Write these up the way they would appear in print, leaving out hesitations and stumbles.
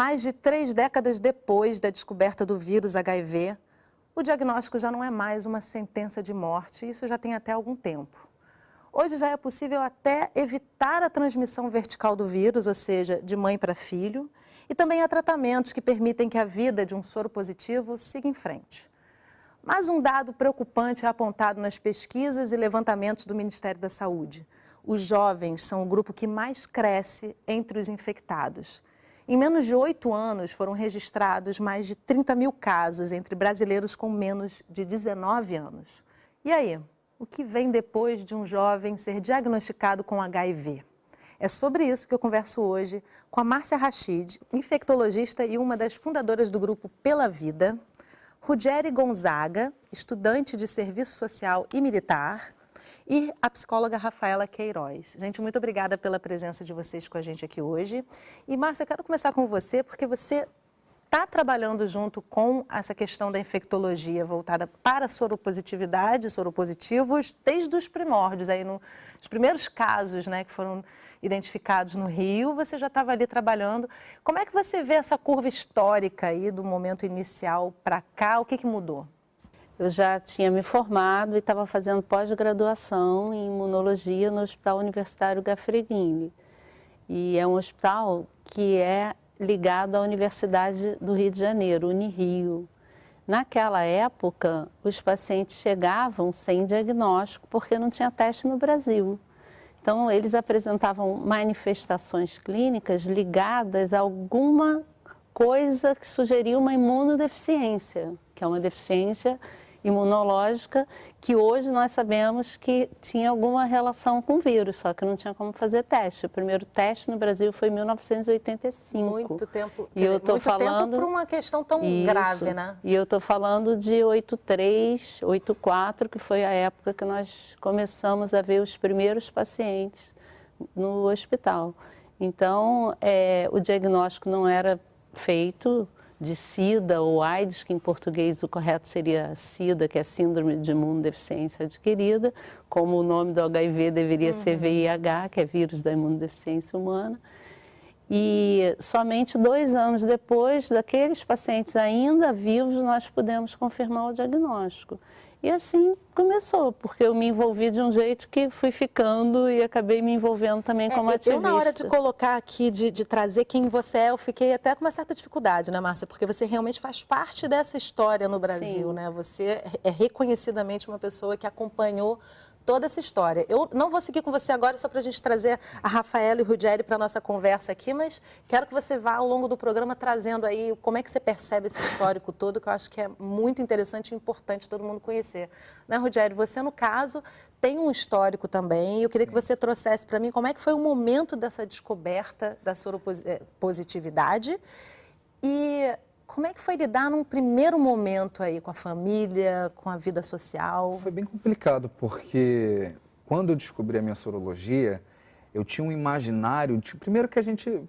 Mais de 3 décadas depois da descoberta do vírus HIV, o diagnóstico já não é mais uma sentença de morte, isso já tem até algum tempo. Hoje já é possível até evitar a transmissão vertical do vírus, ou seja, de mãe para filho, e também há tratamentos que permitem que a vida de um soro positivo siga em frente. Mas um dado preocupante é apontado nas pesquisas e levantamentos do Ministério da Saúde. Os jovens são o grupo que mais cresce entre os infectados. Em menos de 8 anos, foram registrados mais de 30 mil casos entre brasileiros com menos de 19 anos. E aí, o que vem depois de um jovem ser diagnosticado com HIV? É sobre isso que eu converso hoje com a Márcia Rachid, infectologista e uma das fundadoras do grupo Pela Vida, Ruggeri Gonzaga, estudante de serviço social e militar, e a psicóloga Rafaela Queiroz. Gente, muito obrigada pela presença de vocês com a gente aqui hoje. E, Márcia, eu quero começar com você, porque você está trabalhando junto com essa questão da infectologia voltada para a soropositividade, soropositivos, desde os primórdios, aí nos primeiros casos, né, que foram identificados no Rio, você já estava ali trabalhando. Como é que você vê essa curva histórica aí do momento inicial para cá? O que mudou? Eu já tinha me formado e estava fazendo pós-graduação em imunologia no Hospital Universitário Gafreguini. E é um hospital que é ligado à Universidade do Rio de Janeiro, Unirio. Naquela época, os pacientes chegavam sem diagnóstico porque não tinha teste no Brasil. Então, eles apresentavam manifestações clínicas ligadas a alguma coisa que sugeria uma imunodeficiência, que é uma deficiência imunológica que hoje nós sabemos que tinha alguma relação com o vírus, só que não tinha como fazer teste. O primeiro teste no Brasil foi em 1985. Muito tempo, e eu tô falando por uma questão tão grave, né? E eu estou falando de 83, 84, que foi a época que nós começamos a ver os primeiros pacientes no hospital. Então, o diagnóstico não era feito de SIDA ou AIDS, que em português o correto seria SIDA, que é Síndrome de Imunodeficiência Adquirida, como o nome do HIV deveria ser VIH, que é Vírus da Imunodeficiência Humana. E somente 2 anos depois daqueles pacientes ainda vivos, nós pudemos confirmar o diagnóstico. E assim começou, porque eu me envolvi de um jeito que fui ficando e acabei me envolvendo também como ativista. Eu, na hora de colocar aqui, de trazer quem você é, eu fiquei até com uma certa dificuldade, né, Márcia? Porque você realmente faz parte dessa história no Brasil, Sim. né? Você é reconhecidamente uma pessoa que acompanhou toda essa história. Eu não vou seguir com você agora só para a gente trazer a Rafaela e o Ruggeri para a nossa conversa aqui, mas quero que você vá ao longo do programa trazendo aí como é que você percebe esse histórico todo, que eu acho que é muito interessante e importante todo mundo conhecer. Né, Ruggeri? Você, no caso, tem um histórico também, e eu queria que você trouxesse para mim como é que foi o momento dessa descoberta da soropositividade e como é que foi lidar num primeiro momento aí com a família, com a vida social? Foi bem complicado, porque quando eu descobri a minha sorologia, eu tinha um imaginário, primeiro que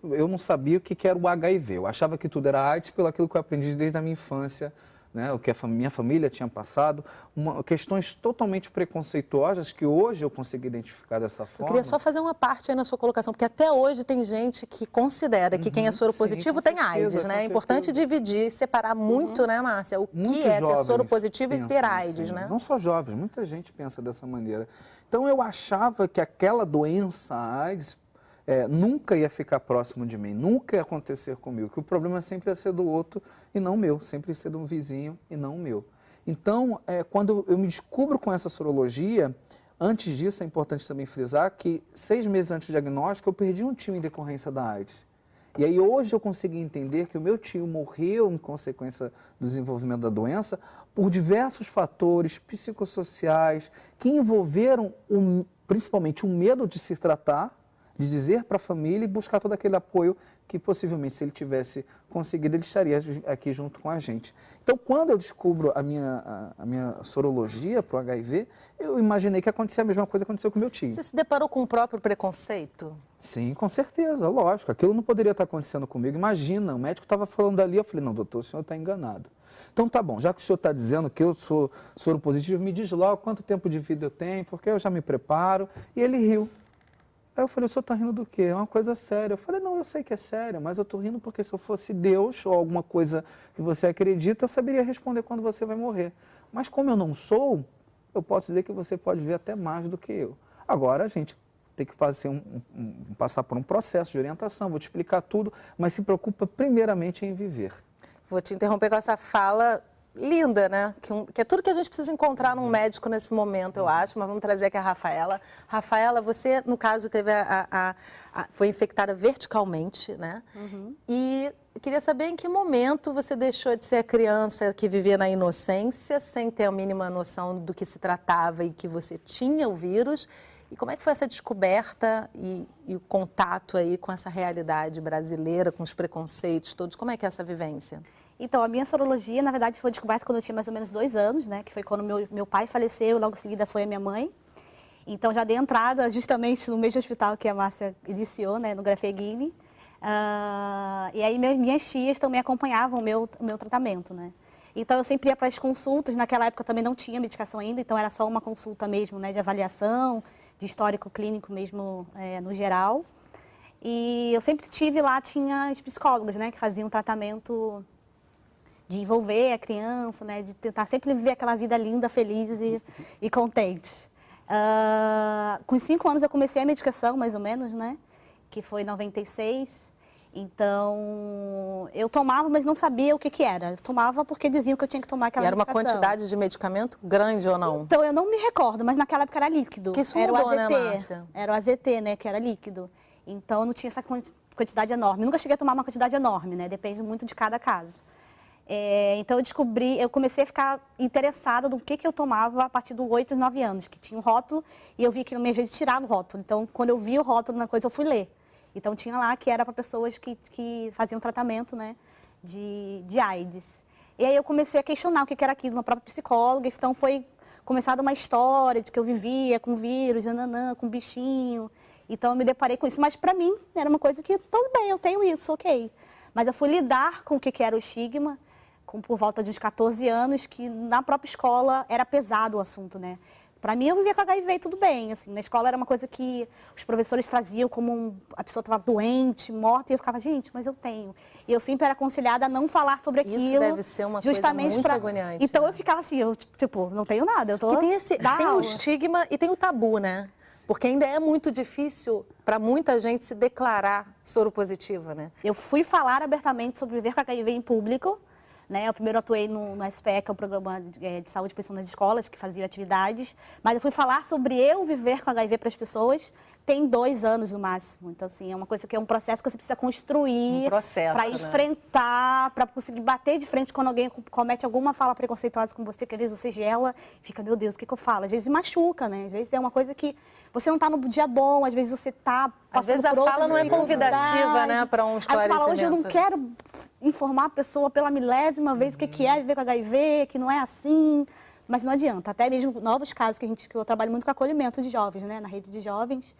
eu não sabia o que era o HIV, eu achava que tudo era AIDS pelo aquilo que eu aprendi desde a minha infância, né, o que a minha família tinha passado, questões totalmente preconceituosas que hoje eu consegui identificar dessa forma. Eu queria só fazer uma parte aí na sua colocação, porque até hoje tem gente que considera que quem é soropositivo tem AIDS, né? É importante dividir, separar muito, né, Márcia, o que é ser soropositivo e ter AIDS, assim, né? Não só jovens, muita gente pensa dessa maneira. Então eu achava que aquela doença AIDS nunca ia ficar próximo de mim, nunca ia acontecer comigo, que o problema sempre ia ser do outro e não meu, sempre ia ser de um vizinho e não meu. Então, quando eu me descubro com essa sorologia, antes disso é importante também frisar que 6 meses antes do diagnóstico eu perdi um tio em decorrência da AIDS. E aí hoje eu consegui entender que o meu tio morreu em consequência do desenvolvimento da doença por diversos fatores psicossociais que envolveram principalmente o medo de se tratar, de dizer para a família e buscar todo aquele apoio que possivelmente, se ele tivesse conseguido, ele estaria aqui junto com a gente. Então, quando eu descubro a minha sorologia para o HIV, eu imaginei que acontecia a mesma coisa que aconteceu com meu tio. Você se deparou com o próprio preconceito? Sim, com certeza, lógico. Aquilo não poderia estar acontecendo comigo. Imagina, o médico estava falando ali, eu falei, não, doutor, o senhor está enganado. Então, tá bom, já que o senhor está dizendo que eu sou soropositivo, me diz logo quanto tempo de vida eu tenho, porque eu já me preparo. E ele riu. Aí eu falei, o senhor está rindo do quê? É uma coisa séria. Eu falei, não, eu sei que é sério, mas eu estou rindo porque se eu fosse Deus ou alguma coisa que você acredita, eu saberia responder quando você vai morrer. Mas como eu não sou, eu posso dizer que você pode ver até mais do que eu. Agora a gente tem que fazer passar por um processo de orientação, vou te explicar tudo, mas se preocupa primeiramente em viver. Vou te interromper com essa fala linda, né? Que é tudo que a gente precisa encontrar num médico nesse momento, eu acho, mas vamos trazer aqui a Rafaela. Rafaela, você, no caso, teve foi infectada verticalmente, né? E eu queria saber em que momento você deixou de ser a criança que vivia na inocência, sem ter a mínima noção do que se tratava e que você tinha o vírus. E como é que foi essa descoberta e o contato aí com essa realidade brasileira, com os preconceitos todos? Como é que é essa vivência? Então, a minha sorologia, na verdade, foi descoberta quando eu tinha mais ou menos 2 anos, né? Que foi quando meu pai faleceu, logo em seguida foi a minha mãe. Então, já dei entrada justamente no mesmo hospital que a Márcia iniciou, né? No Grafeguini. E aí, minhas tias também acompanhavam o meu tratamento, né? Então, eu sempre ia para as consultas. Naquela época também não tinha medicação ainda, então era só uma consulta mesmo, né? De avaliação, de histórico clínico mesmo, no geral. E eu sempre tive lá, tinha as psicólogas, né? Que faziam tratamento de envolver a criança, né, de tentar sempre viver aquela vida linda, feliz e contente. Com 5 anos eu comecei a medicação, mais ou menos, né, que foi em 96. Então, eu tomava, mas não sabia o que era. Eu tomava porque diziam que eu tinha que tomar aquela medicação. E era uma quantidade de medicamento grande ou não? Então, eu não me recordo, mas naquela época era líquido. Que isso era mudou, o AZT, né, Márcia? Era o AZT, né, que era líquido. Então, não tinha essa quantidade enorme. Eu nunca cheguei a tomar uma quantidade enorme, né, depende muito de cada caso. Então eu comecei a ficar interessada no que eu tomava a partir dos 8, 9 anos, que tinha um rótulo, e eu vi que às vezes tirava o rótulo. Então, quando eu vi o rótulo na coisa, eu fui ler. Então, tinha lá que era para pessoas que faziam tratamento, né, de AIDS. E aí eu comecei a questionar o que era aquilo na própria psicóloga, então foi começada uma história de que eu vivia com vírus, nananã, com bichinho. Então, eu me deparei com isso. Mas, para mim, era uma coisa que, tudo bem, eu tenho isso, ok. Mas eu fui lidar com o que era o estigma, por volta de uns 14 anos, que na própria escola era pesado o assunto, né? Para mim, eu vivia com HIV e tudo bem, assim, na escola era uma coisa que os professores traziam como a pessoa estava doente, morta, e eu ficava, gente, mas eu tenho. E eu sempre era aconselhada a não falar sobre aquilo. Isso deve ser uma justamente coisa muito agoniante. Então, né? eu ficava assim, eu, tipo, não tenho nada, eu tô... Porque tem o estigma e tem o tabu, né? Porque ainda é muito difícil para muita gente se declarar soropositiva, né? Eu fui falar abertamente sobre viver com HIV em público, né? Eu primeiro atuei no SPE, que é o Programa de Saúde e Prevenção nas Escolas, que fazia atividades, mas eu fui falar sobre eu viver com HIV para as pessoas tem 2 anos no máximo. Então, assim, é uma coisa que é um processo que você precisa construir para enfrentar, para conseguir bater de frente quando alguém comete alguma fala preconceituosa com você, que às vezes você gela e fica, meu Deus, o que eu falo? Às vezes machuca, né? Às vezes é uma coisa que você não está no dia bom, às vezes você está passando às vezes a fala não é convidativa, né, para um esclarecimento. Aí você fala, hoje eu não quero informar a pessoa pela milésima vez o que é viver com HIV, que não é assim, mas não adianta. Até mesmo novos casos que eu trabalho muito com acolhimento de jovens, né, na rede de jovens,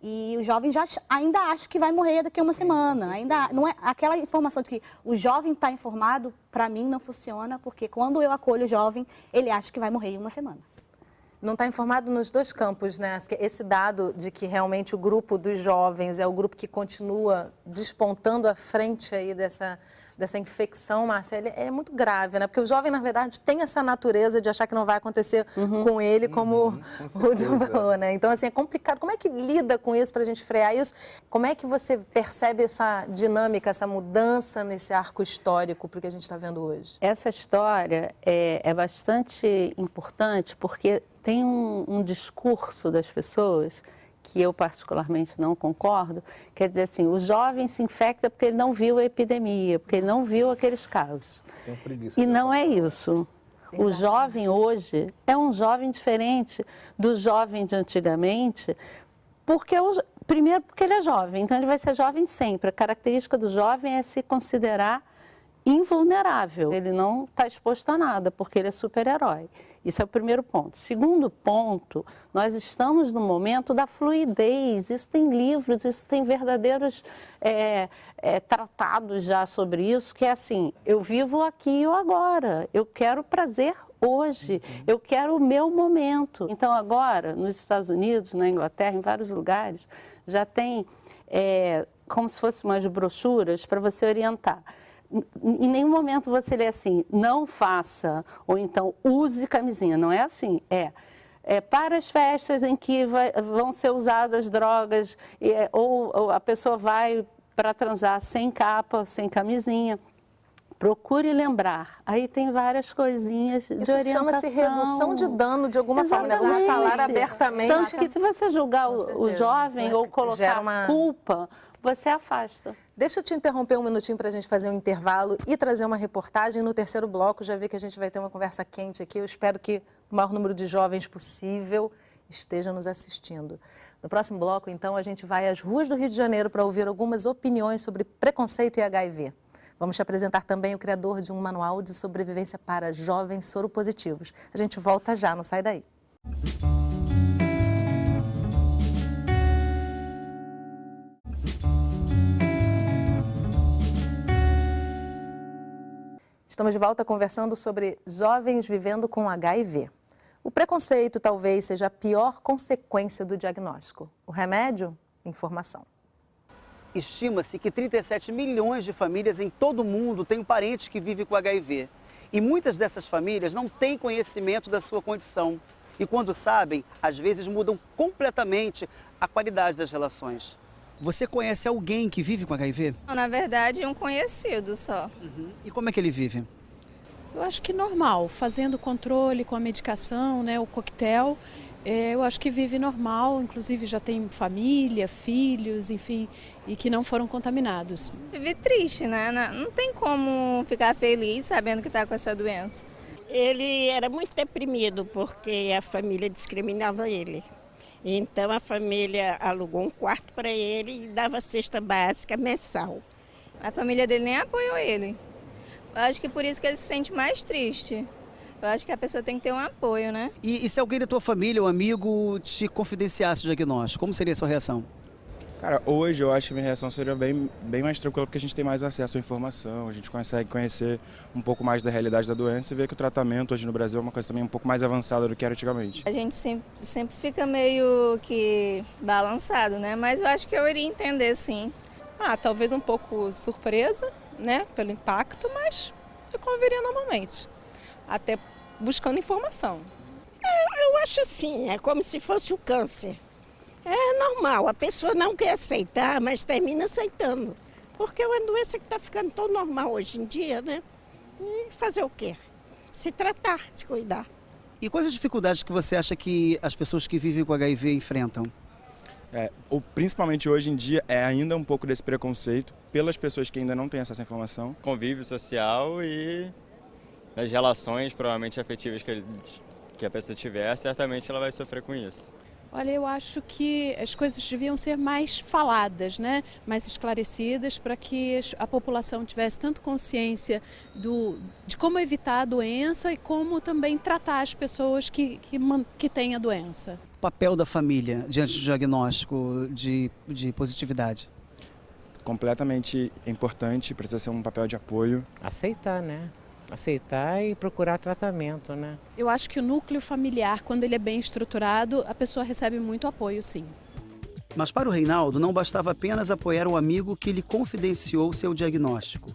e os jovens ainda acham que vai morrer daqui a uma semana. Ainda não é aquela informação de que o jovem está informado, para mim não funciona, porque quando eu acolho o jovem, ele acha que vai morrer em uma semana. Não está informado nos 2 campos, né? Esse dado de que realmente o grupo dos jovens é o grupo que continua despontando à frente aí dessa infecção, Márcia, é muito grave, né? Porque o jovem, na verdade, tem essa natureza de achar que não vai acontecer com ele, como o Hudson falou, né? Então, assim, é complicado. Como é que lida com isso para a gente frear isso? Como é que você percebe essa dinâmica, essa mudança nesse arco histórico para o que a gente está vendo hoje? Essa história é bastante importante porque tem um discurso das pessoas que eu particularmente não concordo, quer dizer assim, o jovem se infecta porque ele não viu a epidemia, porque ele não viu aqueles casos. E não é isso. O jovem hoje é um jovem diferente do jovem de antigamente, primeiro porque ele é jovem, então ele vai ser jovem sempre. A característica do jovem é se considerar invulnerável. Ele não está exposto a nada, porque ele é super-herói. Isso é o primeiro ponto. Segundo ponto, nós estamos no momento da fluidez. Isso tem livros, isso tem verdadeiros tratados já sobre isso, que é assim, eu vivo aqui e agora. Eu quero prazer hoje, eu quero o meu momento. Então agora, nos Estados Unidos, na Inglaterra, em vários lugares, já tem como se fossem umas brochuras para você orientar. Em nenhum momento você lê assim, não faça, ou então use camisinha, não é assim, para as festas em que vão ser usadas drogas, ou a pessoa vai para transar sem capa, sem camisinha. Procure lembrar. Aí tem várias coisinhas de orientação. Isso chama-se redução de dano, de alguma forma. Exatamente. Falar abertamente. Tanto que se você julgar o jovem ou colocar culpa, você afasta. Deixa eu te interromper um minutinho para a gente fazer um intervalo e trazer uma reportagem. No terceiro bloco, já vi que a gente vai ter uma conversa quente aqui. Eu espero que o maior número de jovens possível esteja nos assistindo. No próximo bloco, então, a gente vai às ruas do Rio de Janeiro para ouvir algumas opiniões sobre preconceito e HIV. Vamos te apresentar também o criador de um manual de sobrevivência para jovens soropositivos. A gente volta já, não sai daí. Estamos de volta conversando sobre jovens vivendo com HIV. O preconceito talvez seja a pior consequência do diagnóstico. O remédio? Informação. Estima-se que 37 milhões de famílias em todo o mundo têm um parente que vive com HIV. E muitas dessas famílias não têm conhecimento da sua condição. E quando sabem, às vezes mudam completamente a qualidade das relações. Você conhece alguém que vive com HIV? Na verdade, um conhecido só. E como é que ele vive? Eu acho que normal, fazendo controle com a medicação, né, o coquetel. Eu acho que vive normal, inclusive já tem família, filhos, enfim, e que não foram contaminados. Vive triste, né? Não tem como ficar feliz sabendo que está com essa doença. Ele era muito deprimido porque a família discriminava ele. Então a família alugou um quarto para ele e dava cesta básica mensal. A família dele nem apoiou ele. Eu acho que por isso que ele se sente mais triste. Eu acho que a pessoa tem que ter um apoio, né? E se alguém da tua família ou amigo te confidenciasse o diagnóstico, como seria a sua reação? Cara, hoje eu acho que minha reação seria bem mais tranquila porque a gente tem mais acesso à informação, a gente consegue conhecer um pouco mais da realidade da doença e ver que o tratamento hoje no Brasil é uma coisa também um pouco mais avançada do que era antigamente. A gente sempre fica meio que balançado, né? Mas eu acho que eu iria entender, sim. Talvez um pouco surpresa, né, pelo impacto, mas eu conviveria normalmente, até buscando informação. Eu acho assim, é como se fosse o câncer. É normal, a pessoa não quer aceitar, mas termina aceitando. Porque é uma doença que está ficando tão normal hoje em dia, né? E fazer o quê? Se tratar, se cuidar. E quais as dificuldades que você acha que as pessoas que vivem com HIV enfrentam? Principalmente hoje em dia é ainda um pouco desse preconceito pelas pessoas que ainda não têm acesso à informação. Convívio social e as relações provavelmente afetivas que a pessoa tiver, certamente ela vai sofrer com isso. Olha, eu acho que as coisas deviam ser mais faladas, né? Mais esclarecidas, para que a população tivesse tanto consciência de como evitar a doença e como também tratar as pessoas que têm a doença. O papel da família diante do diagnóstico de positividade? Completamente importante, precisa ser um papel de apoio. Aceitar, né? Aceitar e procurar tratamento, né? Eu acho que o núcleo familiar, quando ele é bem estruturado, a pessoa recebe muito apoio, sim. Mas para o Reinaldo, não bastava apenas apoiar o amigo que lhe confidenciou seu diagnóstico.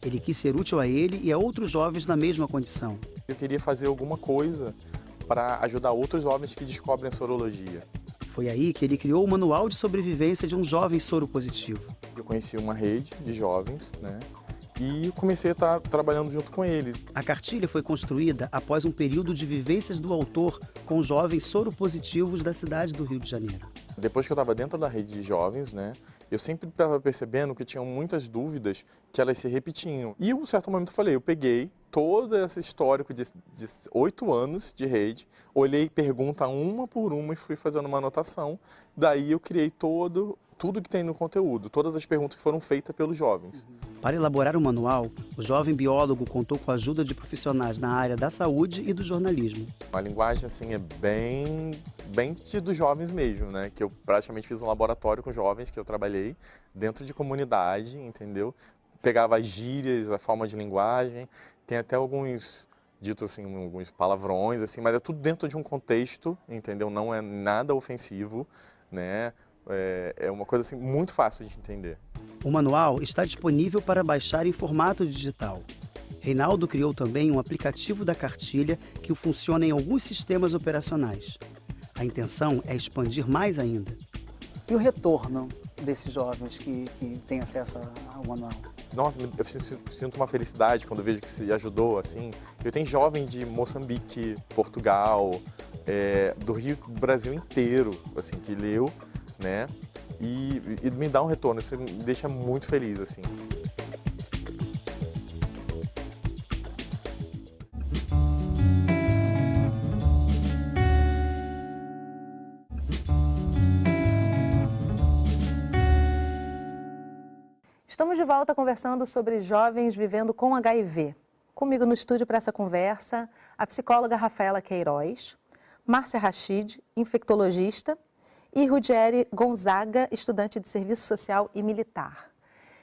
Ele quis ser útil a ele e a outros jovens na mesma condição. Eu queria fazer alguma coisa para ajudar outros jovens que descobrem a sorologia. Foi aí que ele criou o Manual de Sobrevivência de um Jovem Soropositivo. Eu conheci uma rede de jovens, né? E comecei a estar trabalhando junto com eles. A cartilha foi construída após um período de vivências do autor com jovens soropositivos da cidade do Rio de Janeiro. Depois que eu estava dentro da rede de jovens, né, eu sempre estava percebendo que tinham muitas dúvidas que elas se repetiam. E em um certo momento eu falei, eu peguei todo esse histórico de 8 anos de rede, olhei pergunta uma por uma e fui fazendo uma anotação. Daí eu criei tudo que tem no conteúdo, todas as perguntas que foram feitas pelos jovens. Para elaborar o manual, o jovem biólogo contou com a ajuda de profissionais na área da saúde e do jornalismo. A linguagem assim é bem dos jovens mesmo, né? Que eu praticamente fiz um laboratório com jovens que eu trabalhei dentro de comunidade, entendeu? Pegava as gírias, a forma de linguagem, tem até alguns ditos assim, alguns palavrões assim, mas é tudo dentro de um contexto, entendeu? Não é nada ofensivo, né? É uma coisa assim, muito fácil de entender. O manual está disponível para baixar em formato digital. Reinaldo criou também um aplicativo da cartilha que funciona em alguns sistemas operacionais. A intenção é expandir mais ainda. E o retorno desses jovens que têm acesso ao manual? Nossa, eu sinto uma felicidade quando vejo que se ajudou, assim. Eu tenho jovem de Moçambique, Portugal, do Rio, do Brasil inteiro, assim, que leu, né? E me dá um retorno, isso me deixa muito feliz, assim. Estamos de volta conversando sobre jovens vivendo com HIV. Comigo no estúdio para essa conversa, a psicóloga Rafaela Queiroz, Márcia Rachid, infectologista, e Rudiere Gonzaga, estudante de serviço social e militar.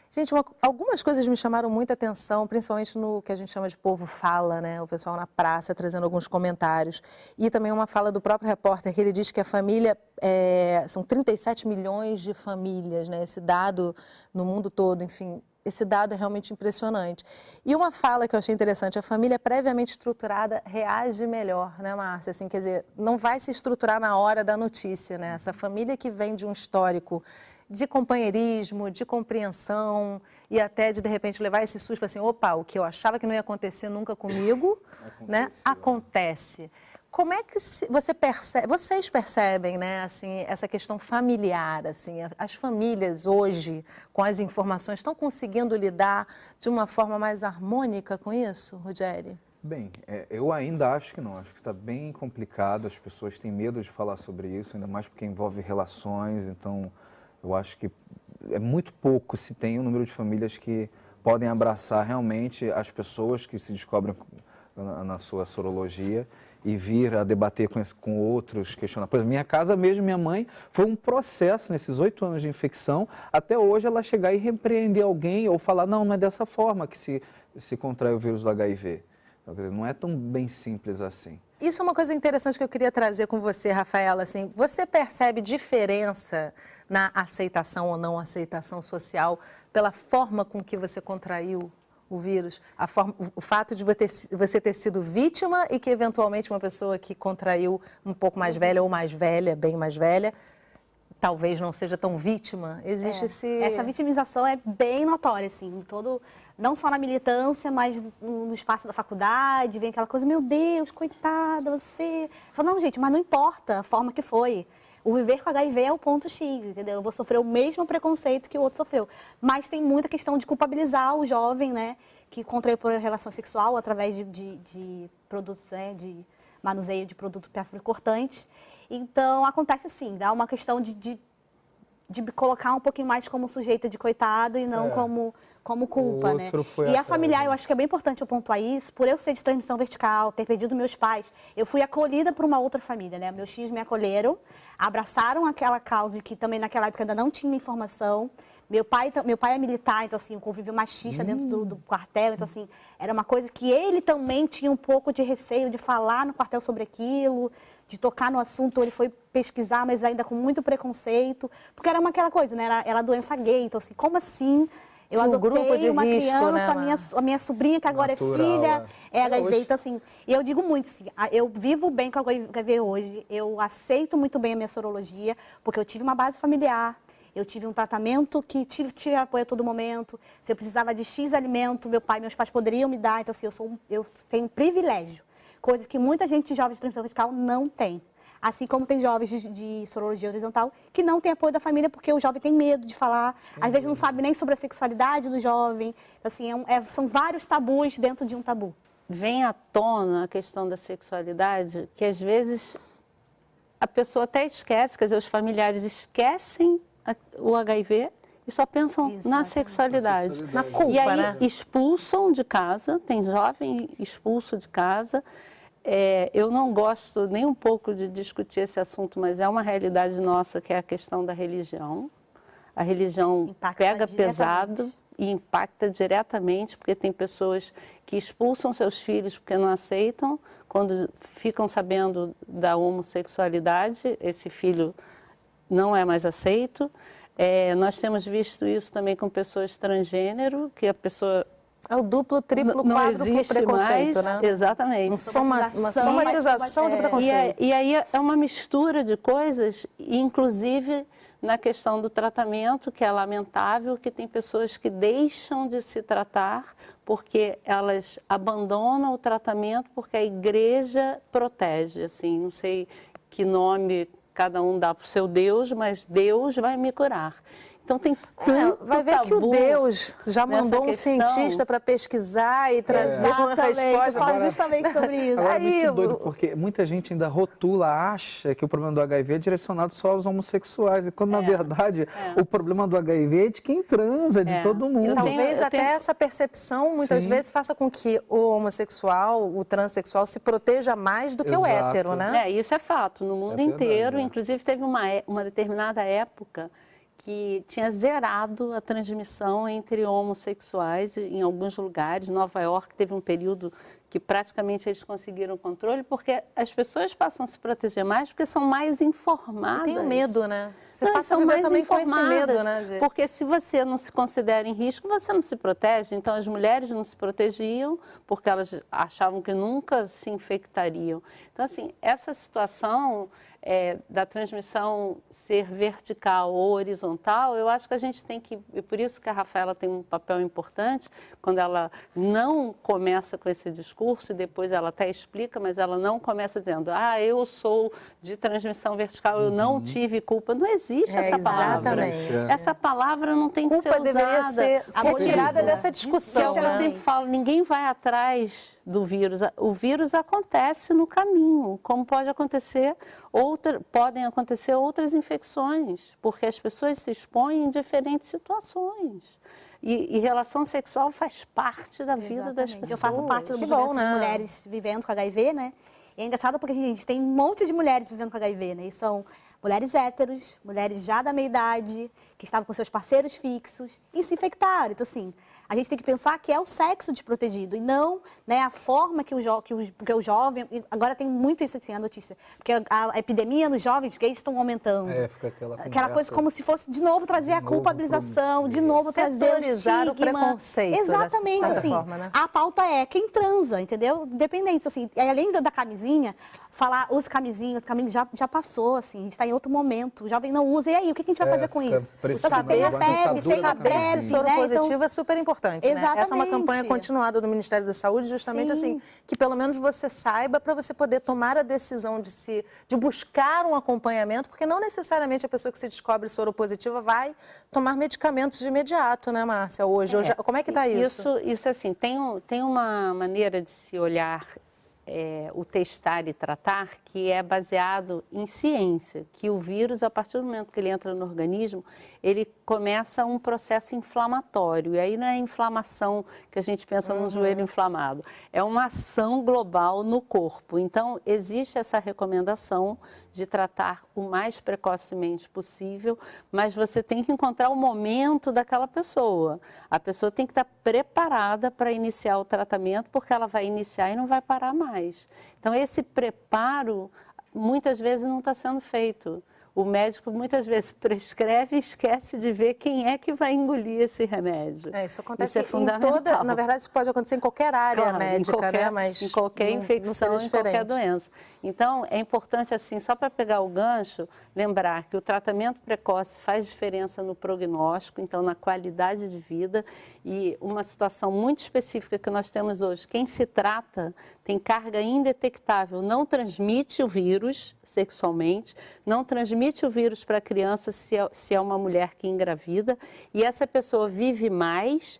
Gente, algumas coisas me chamaram muita atenção, principalmente no que a gente chama de povo fala, né? O pessoal na praça trazendo alguns comentários. E também uma fala do próprio repórter, que ele diz que a família, são 37 milhões de famílias, né? Esse dado no mundo todo, enfim, esse dado é realmente impressionante. E uma fala que eu achei interessante, a família previamente estruturada reage melhor, né, Márcia? Assim, quer dizer, não vai se estruturar na hora da notícia, né? Essa família que vem de um histórico de companheirismo, de compreensão e até de repente levar esse susto assim, opa, o que eu achava que não ia acontecer nunca comigo, né, acontece. Como é que vocês percebem, né, assim, essa questão familiar, assim, as famílias hoje com as informações estão conseguindo lidar de uma forma mais harmônica com isso, Rudiere? Bem, eu ainda acho que não, acho que está bem complicado, as pessoas têm medo de falar sobre isso, ainda mais porque envolve relações, então eu acho que é muito pouco se tem um número de famílias que podem abraçar realmente as pessoas que se descobrem na sua sorologia e vir a debater com outros, questionar. Por exemplo, minha casa mesmo, minha mãe, foi um processo nesses 8 anos de infecção, até hoje ela chegar e repreender alguém ou falar, não é dessa forma que se contrai o vírus do HIV. Não é tão bem simples assim. Isso é uma coisa interessante que eu queria trazer com você, Rafaela. Assim, você percebe diferença na aceitação ou não aceitação social pela forma com que você contraiu o vírus? O fato de você ter sido vítima e que eventualmente uma pessoa que contraiu um pouco mais velha ou mais velha, bem mais velha, talvez não seja tão vítima? Existe Essa vitimização é bem notória, assim, não só na militância, mas no espaço da faculdade, vem aquela coisa, meu Deus, coitada, você... Falo, não, gente, mas não importa a forma que foi. O viver com HIV é o ponto X, entendeu? Eu vou sofrer o mesmo preconceito que o outro sofreu. Mas tem muita questão de culpabilizar o jovem, né, que contraiu por relação sexual através de produtos, né, de manuseio de produto cortante. Então, acontece sim, dá uma questão de colocar um pouquinho mais como sujeito de coitado e não como culpa, né? E a familiar, eu acho que é bem importante eu pontuar isso, por eu ser de transmissão vertical, ter perdido meus pais, eu fui acolhida por uma outra família, né? Meus tios me acolheram, abraçaram aquela causa de que também naquela época ainda não tinha informação. Meu pai é militar, então assim, um convívio machista dentro do quartel, então assim, era uma coisa que ele também tinha um pouco de receio de falar no quartel sobre aquilo, de tocar no assunto, ele foi pesquisar, mas ainda com muito preconceito, porque era aquela coisa, né, era doença gay, então assim, como assim? Eu adotei uma criança, né, a minha sobrinha, que agora natural, é filha, é HIV, então assim, e eu digo muito assim, eu vivo bem com a HIV hoje, eu aceito muito bem a minha sorologia, porque eu tive uma base familiar, eu tive um tratamento que tive apoio a todo momento. Se eu precisava de X alimento, meus pais poderiam me dar. Então, assim, eu tenho um privilégio. Coisa que muita gente jovem de transmissão vertical não tem. Assim como tem jovens de sorologia horizontal que não tem apoio da família porque o jovem tem medo de falar. Às vezes não sabe nem sobre a sexualidade do jovem. Assim, são vários tabus dentro de um tabu. Vem à tona a questão da sexualidade que às vezes a pessoa até esquece, quer dizer, os familiares esquecem o HIV e só pensam na sexualidade. Na culpa, e aí né? expulsam de casa, tem jovem expulso de casa. Eu não gosto nem um pouco de discutir esse assunto, mas é uma realidade nossa, que é a questão da religião. A religião pega pesado e impacta diretamente, porque tem pessoas que expulsam seus filhos porque não aceitam, quando ficam sabendo da homossexualidade, esse filho não é mais aceito. Nós temos visto isso também com pessoas transgênero, que a pessoa... É o duplo, triplo, não quádruplo existe preconceito, mais, né? Exatamente. Uma somatização de preconceito. E aí é uma mistura de coisas, inclusive na questão do tratamento, que é lamentável, que tem pessoas que deixam de se tratar porque elas abandonam o tratamento porque a igreja protege, assim, não sei que nome cada um dá para o seu Deus, mas Deus vai me curar. Então tem tanto vai ver que o Deus já mandou um questão. cientista para pesquisar e trazer uma resposta. Fala justamente sobre isso. Agora, é muito doido, porque muita gente ainda rotula, acha que o problema do HIV é direcionado só aos homossexuais, e quando na verdade o problema do HIV é de quem transa, de todo mundo. Talvez até essa percepção muitas vezes faça com que o homossexual, o transexual se proteja mais do que o hétero, né? Isso é fato, no mundo inteiro. Inclusive teve uma determinada época que tinha zerado a transmissão entre homossexuais em alguns lugares. Nova York teve um período que praticamente eles conseguiram controle, porque as pessoas passam a se proteger mais porque são mais informadas. Tem medo, né? Você passa a viver também com esse medo, né? Porque se você não se considera em risco, você não se protege. Então, as mulheres não se protegiam porque elas achavam que nunca se infectariam. Então, assim, essa situação da transmissão ser vertical ou horizontal, eu acho que a gente tem que... E por isso que a Rafaela tem um papel importante, quando ela não começa com esse discurso, e depois ela até explica, mas ela não começa dizendo, eu sou de transmissão vertical, eu não tive culpa. Não existe essa palavra. Exatamente. Essa palavra não tem que ser usada. Deveria ser retirada dessa discussão. Que é o que eu sempre falo, ninguém vai atrás do vírus. O vírus acontece no caminho, como podem acontecer outras infecções, porque as pessoas se expõem em diferentes situações. E relação sexual faz parte da vida das pessoas. Eu faço parte do movimento de mulheres vivendo com HIV, né? E é engraçado porque, gente, tem um monte de mulheres vivendo com HIV, né? E são mulheres héteros, mulheres já da meia-idade, que estavam com seus parceiros fixos e se infectaram. Então, assim, a gente tem que pensar que é o sexo desprotegido e não, né, a forma que o jovem... Agora tem muito isso, assim, a notícia. Porque a epidemia nos jovens gays estão aumentando. Fica aquela coisa como se fosse, de novo, trazer a culpabilização, de novo trazer o estigma. O preconceito. Exatamente, assim. Forma, né? A pauta é quem transa, entendeu? Independente, assim. Além da camisinha, falar, use camisinha, já passou, assim. A gente está em outro momento. O jovem não usa. E aí, o que a gente vai fazer com isso? Saber se soro positivo é super importante. Exatamente. Né? Essa é uma campanha continuada do Ministério da Saúde, justamente assim, que pelo menos você saiba para você poder tomar a decisão de buscar um acompanhamento, porque não necessariamente a pessoa que se descobre soropositiva vai tomar medicamentos de imediato, né, Márcia? Hoje, como é que está isso? Isso assim, tem uma maneira de se olhar o testar e tratar que é baseado em ciência, que o vírus, a partir do momento que ele entra no organismo, ele começa um processo inflamatório. E aí não é inflamação que a gente pensa num joelho inflamado, é uma ação global no corpo. Então, existe essa recomendação de tratar o mais precocemente possível, mas você tem que encontrar o momento daquela pessoa. A pessoa tem que estar preparada para iniciar o tratamento, porque ela vai iniciar e não vai parar mais. Então, esse preparo, muitas vezes, não está sendo feito. O médico, muitas vezes, prescreve e esquece de ver quem é que vai engolir esse remédio. Isso acontece isso é fundamental. na verdade, isso pode acontecer em qualquer área médica, né? Mas em qualquer infecção, em qualquer doença. Então, é importante, assim, só para pegar o gancho, lembrar que o tratamento precoce faz diferença no prognóstico, então, na qualidade de vida. E uma situação muito específica que nós temos hoje, quem se trata tem carga indetectável, não transmite o vírus sexualmente, não transmite o vírus para a criança se é uma mulher que engravida, e essa pessoa vive mais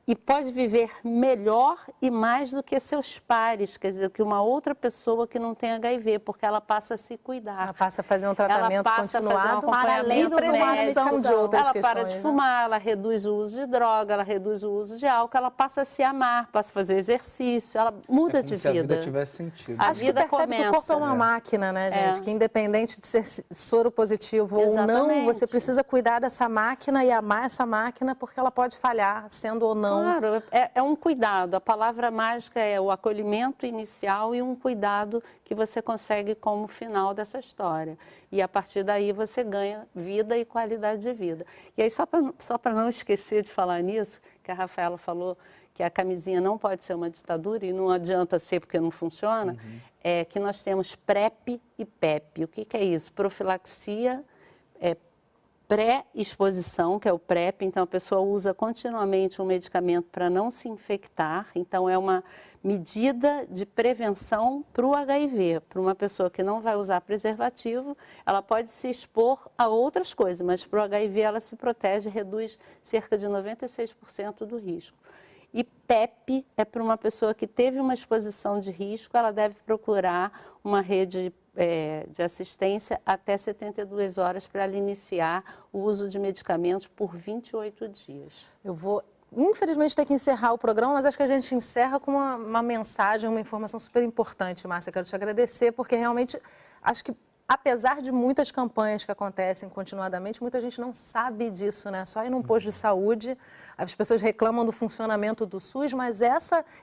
e pode viver melhor e mais do que seus pares, quer dizer, que uma outra pessoa que não tem HIV, porque ela passa a se cuidar. Ela passa a fazer um tratamento continuado para além da prevenção de outras questões. Ela para de fumar, ela reduz o uso de droga, ela reduz o uso de álcool, ela passa a se amar, passa a fazer exercício, ela muda de vida. Se a vida tivesse sentido. Acho que percebe que o corpo é uma máquina, né, gente? Que independente de ser soro positivo ou não, você precisa cuidar dessa máquina e amar essa máquina, porque ela pode falhar, sendo ou não atenção. Claro, é um cuidado. A palavra mágica é o acolhimento inicial e um cuidado que você consegue como final dessa história. E a partir daí você ganha vida e qualidade de vida. E aí, só para não esquecer de falar nisso, que a Rafaela falou que a camisinha não pode ser uma ditadura e não adianta ser porque não funciona, é que nós temos PrEP e PEP. O que é isso? Profilaxia, pré-exposição, que é o PrEP, então a pessoa usa continuamente um medicamento para não se infectar, então é uma medida de prevenção para o HIV. Para uma pessoa que não vai usar preservativo, ela pode se expor a outras coisas, mas para o HIV ela se protege, reduz cerca de 96% do risco. E PEP é para uma pessoa que teve uma exposição de risco, ela deve procurar uma rede de assistência até 72 horas para ela iniciar o uso de medicamentos por 28 dias. Eu vou, infelizmente, ter que encerrar o programa, mas acho que a gente encerra com uma mensagem, uma informação super importante, Márcia. Quero te agradecer, porque realmente acho que, apesar de muitas campanhas que acontecem continuadamente, muita gente não sabe disso, né? Só ir num posto de saúde, as pessoas reclamam do funcionamento do SUS, mas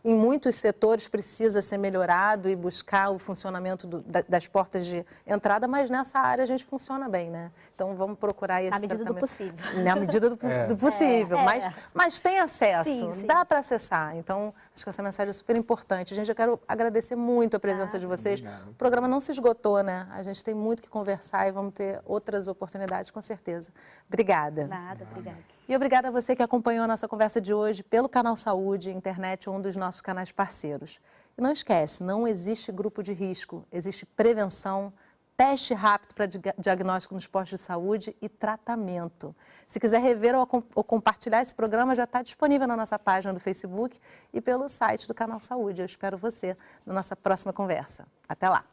em muitos setores, precisa ser melhorado e buscar o funcionamento das portas de entrada, mas nessa área a gente funciona bem, né? Então vamos procurar esse Na medida do possível. Na medida do possível, mas tem acesso, sim. dá para acessar. Então, acho que essa mensagem é super importante. Gente, eu quero agradecer muito a presença de vocês. Obrigado. O programa não se esgotou, né? A gente tem muito que conversar e vamos ter outras oportunidades, com certeza. Obrigada. Nada, obrigada. E obrigada a você que acompanhou a nossa conversa de hoje pelo Canal Saúde, internet, um dos nossos canais parceiros. E não esquece, não existe grupo de risco, existe prevenção, teste rápido para diagnóstico nos postos de saúde e tratamento. Se quiser rever ou compartilhar esse programa, já está disponível na nossa página do Facebook e pelo site do Canal Saúde. Eu espero você na nossa próxima conversa. Até lá!